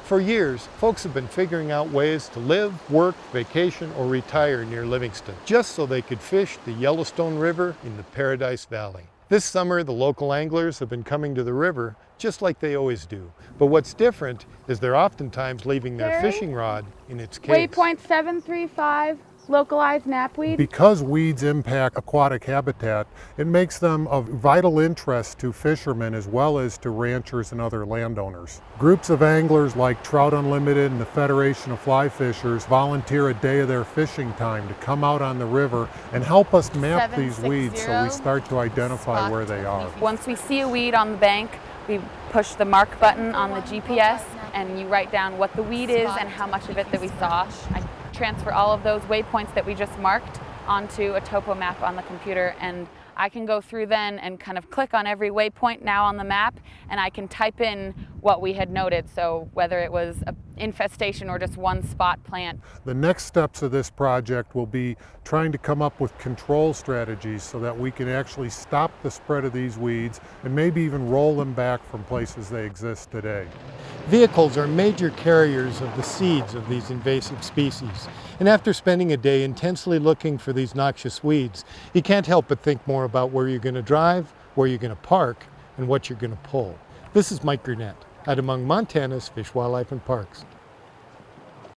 For years, folks have been figuring out ways to live, work, vacation, or retire near Livingston, just so they could fish the Yellowstone River in the Paradise Valley. This summer, the local anglers have been coming to the river just like they always do. But what's different is they're oftentimes leaving their fishing rod in its case. Waypoint 735, localized knapweed. Because weeds impact aquatic habitat, it makes them of vital interest to fishermen as well as to ranchers and other landowners. Groups of anglers like Trout Unlimited and the Federation of Fly Fishers volunteer a day of their fishing time to come out on the river and help us map these weeds so we start to identify where they are. Once we see a weed on the bank, we push the mark button on the GPS and you write down what the weed is and how much of it that we saw. I transfer all of those waypoints that we just marked onto a topo map on the computer, and I can go through then and kind of click on every waypoint now on the map, and I can type in what we had noted, so whether it was an infestation or just one spot plant. The next steps of this project will be trying to come up with control strategies so that we can actually stop the spread of these weeds and maybe even roll them back from places they exist today. Vehicles are major carriers of the seeds of these invasive species, and after spending a day intensely looking for these noxious weeds, you can't help but think more about where you're going to drive, where you're going to park, and what you're going to pull. This is Mike Gurnett, out among Montana's Fish, Wildlife, and Parks.